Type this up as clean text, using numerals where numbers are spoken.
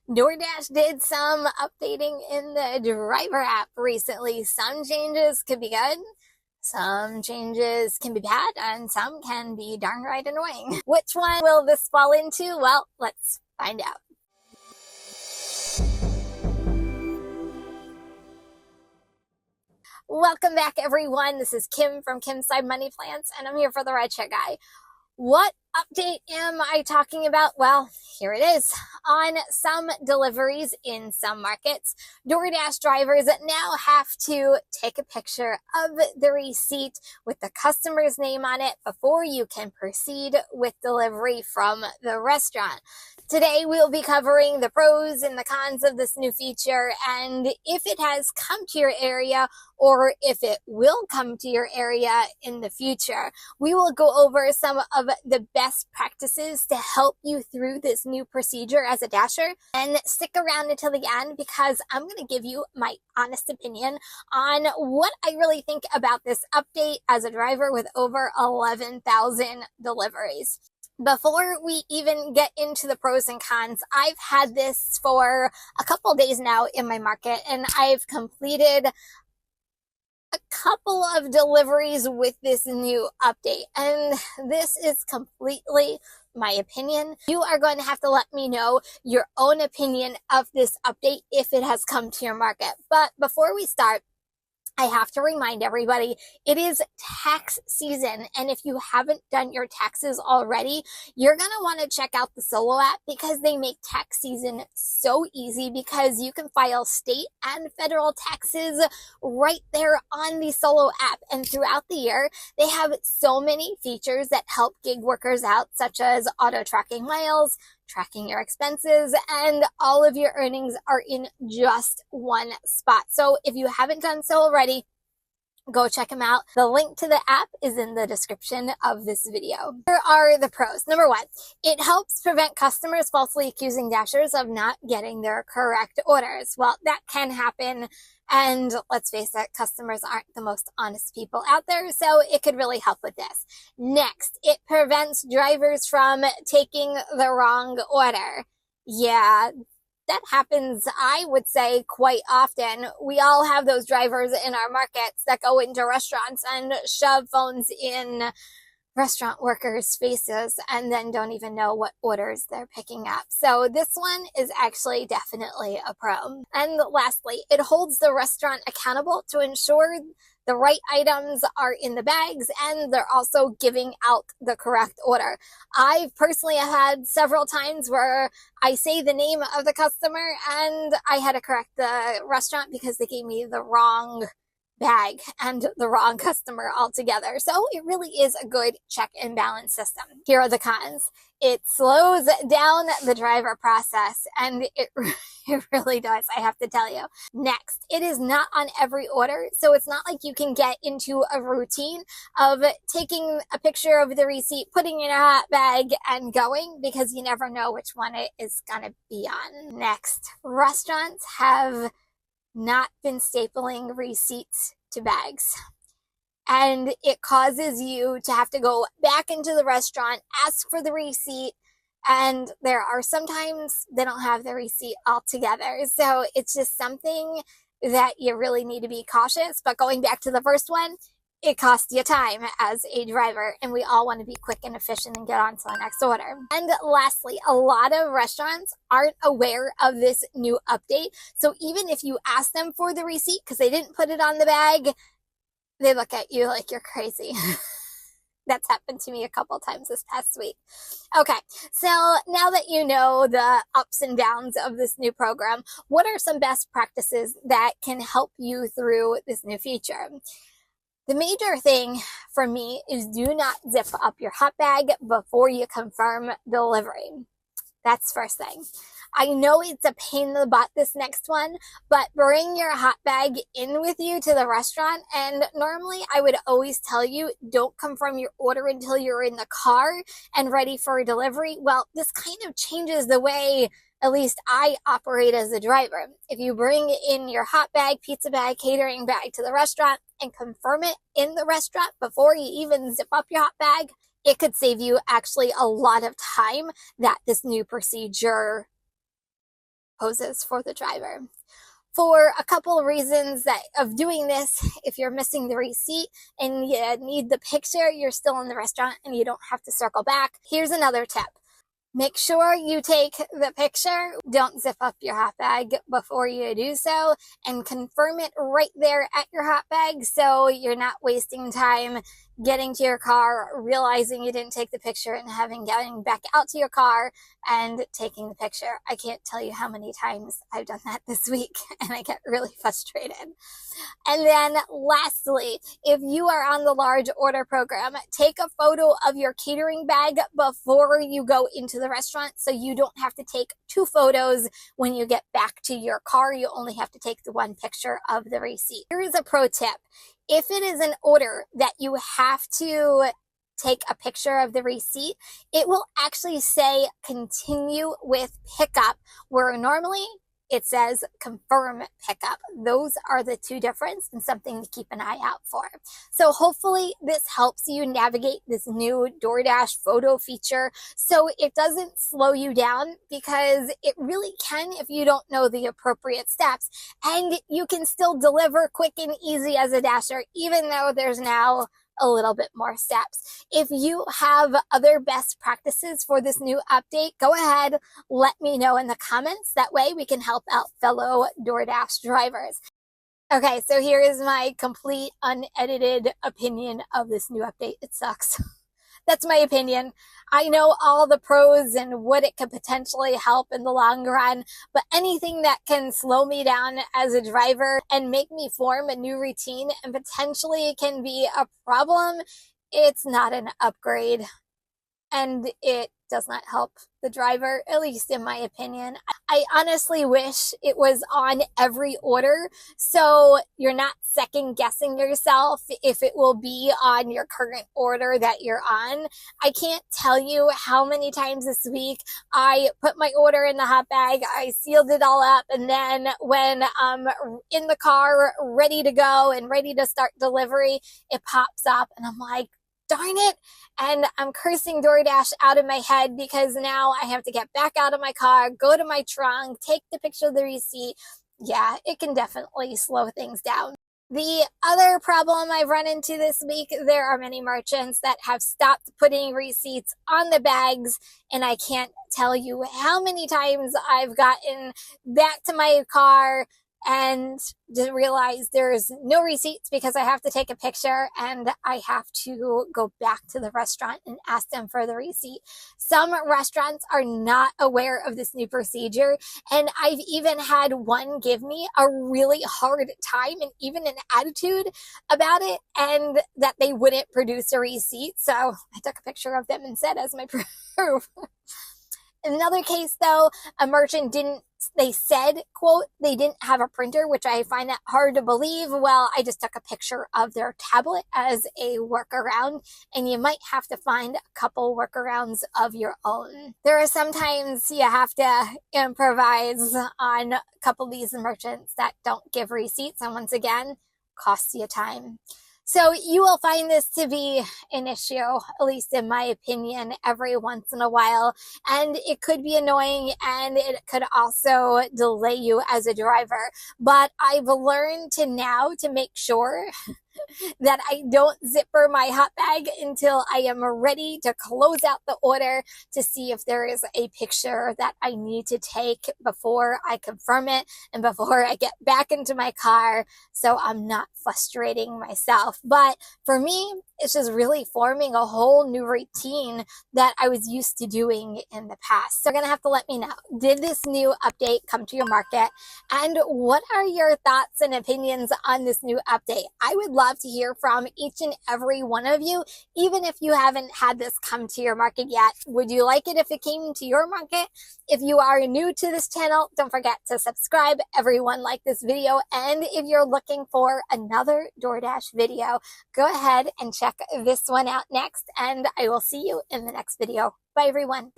DoorDash did some updating in the driver app recently. Some changes could be good, some changes can be bad, and some can be darn right annoying. Which one will this fall into? Well, let's find out. Welcome back, everyone. This is Kim from Kim's Side Money Plans, and I'm here for the RideShare Guy. What update am I talking about? Well, here it is. On some deliveries in some markets, DoorDash drivers now have to take a picture of the receipt with the customer's name on it before you can proceed with delivery from the restaurant. Today, we'll be covering the pros and the cons of this new feature and if it has come to your area or if it will come to your area in the future. We will go over some of the best practices to help you through this new procedure as a dasher, and stick around until the end because I'm going to give you my honest opinion on what I really think about this update as a driver with over 11,000 deliveries. Before we even get into the pros and cons, I've had this for a couple days now in my market, and I've completed a couple of deliveries with this new update, and this is completely my opinion. You are going to have to let me know your own opinion of this update if it has come to your market. But before we start, I have to remind everybody, it is tax season, and if you haven't done your taxes already, you're going to want to check out the Solo app because they make tax season so easy because you can file state and federal taxes right there on the Solo app. And throughout the year, they have so many features that help gig workers out, such as auto tracking miles, tracking your expenses, and all of your earnings are in just one spot. So if you haven't done so already, go check them out. The link to the app is in the description of this video. Here are the pros. Number one, it helps prevent customers falsely accusing dashers of not getting their correct orders. Well, that can happen. And let's face it, customers aren't the most honest people out there, so it could really help with this. Next, it prevents drivers from taking the wrong order. Yeah, that happens, I would say, quite often. We all have those drivers in our markets that go into restaurants and shove phones in restaurant workers' faces and then don't even know what orders they're picking up. So this one is actually definitely a pro. And lastly, it holds the restaurant accountable to ensure the right items are in the bags and they're also giving out the correct order. I personally have had several times where I say the name of the customer and I had to correct the restaurant because they gave me the wrong bag and the wrong customer altogether. So it really is a good check and balance system. Here are the cons. It slows down the driver process, and it really does, I have to tell you. Next, it is not on every order, so it's not like you can get into a routine of taking a picture of the receipt, putting it in a hot bag, and going, because you never know which one it is gonna be on. Next, restaurants have not been stapling receipts to bags. And it causes you to have to go back into the restaurant, ask for the receipt, and there are sometimes they don't have the receipt altogether. So it's just something that you really need to be cautious. But going back to the first one, it costs you time as a driver, and we all want to be quick and efficient and get on to the next order. And lastly, a lot of restaurants aren't aware of this new update. So even if you ask them for the receipt because they didn't put it on the bag, they look at you like you're crazy. That's happened to me a couple times this past week. Okay, so now that you know the ups and downs of this new program, what are some best practices that can help you through this new feature? The major thing for me is do not zip up your hot bag before you confirm delivery. That's first thing. I know it's a pain in the butt, this next one, but bring your hot bag in with you to the restaurant. And normally I would always tell you, don't confirm your order until you're in the car and ready for a delivery. Well, this kind of changes the way at least I operate as a driver. If you bring in your hot bag, pizza bag, catering bag to the restaurant and confirm it in the restaurant before you even zip up your hot bag, it could save you actually a lot of time that this new procedure poses for the driver. For a couple of reasons of doing this, if you're missing the receipt and you need the picture, you're still in the restaurant and you don't have to circle back. Here's another tip. Make sure you take the picture. Don't zip up your hot bag before you do so, and confirm it right there at your hot bag so you're not wasting time getting to your car, realizing you didn't take the picture, and getting back out to your car and taking the picture. I can't tell you how many times I've done that this week, and I get really frustrated. And then lastly, if you are on the large order program, take a photo of your catering bag before you go into the restaurant so you don't have to take 2 photos when you get back to your car. You only have to take the 1 picture of the receipt. Here's a pro tip. If it is an order that you have to take a picture of the receipt, it will actually say continue with pickup, where normally it says confirm pickup. Those are the 2 differences and something to keep an eye out for. So hopefully this helps you navigate this new DoorDash photo feature so it doesn't slow you down, because it really can if you don't know the appropriate steps. And you can still deliver quick and easy as a Dasher, even though there's now a little bit more steps. If you have other best practices for this new update, go ahead, let me know in the comments. That way we can help out fellow DoorDash drivers. Okay, so here is my complete unedited opinion of this new update. It sucks. That's my opinion. I know all the pros and what it could potentially help in the long run, but anything that can slow me down as a driver and make me form a new routine and potentially can be a problem, it's not an upgrade. And it does not help the driver, at least in my opinion. I honestly wish it was on every order, so you're not second guessing yourself if it will be on your current order that you're on. I can't tell you how many times this week I put my order in the hot bag, I sealed it all up, and then when I'm in the car ready to go and ready to start delivery, it pops up and I'm like, darn it. And I'm cursing DoorDash out of my head because now I have to get back out of my car, go to my trunk, take the picture of the receipt. Yeah, it can definitely slow things down. The other problem I've run into this week, there are many merchants that have stopped putting receipts on the bags, and I can't tell you how many times I've gotten back to my car and didn't realize there's no receipts because I have to take a picture and I have to go back to the restaurant and ask them for the receipt. Some restaurants are not aware of this new procedure, and I've even had one give me a really hard time and even an attitude about it, and that they wouldn't produce a receipt. So I took a picture of them instead as my proof. In another case, though, a merchant they said, quote, they didn't have a printer, which I find that hard to believe. Well, I just took a picture of their tablet as a workaround, and you might have to find a couple workarounds of your own. There are sometimes you have to improvise on a couple of these merchants that don't give receipts, and once again, costs you time. So you will find this to be an issue, at least in my opinion, every once in a while. And it could be annoying, and it could also delay you as a driver. But I've learned now to make sure that I don't zipper my hot bag until I am ready to close out the order to see if there is a picture that I need to take before I confirm it and before I get back into my car, so I'm not frustrating myself. But for me, it's just really forming a whole new routine that I was used to doing in the past. So you're going to have to let me know, did this new update come to your market? And what are your thoughts and opinions on this new update? I would love to hear from each and every one of you, even if you haven't had this come to your market yet. Would you like it if it came to your market? If you are new to this channel, don't forget to subscribe. Everyone like this video. And if you're looking for another DoorDash video, go ahead and check this one out next, and I will see you in the next video. Bye everyone.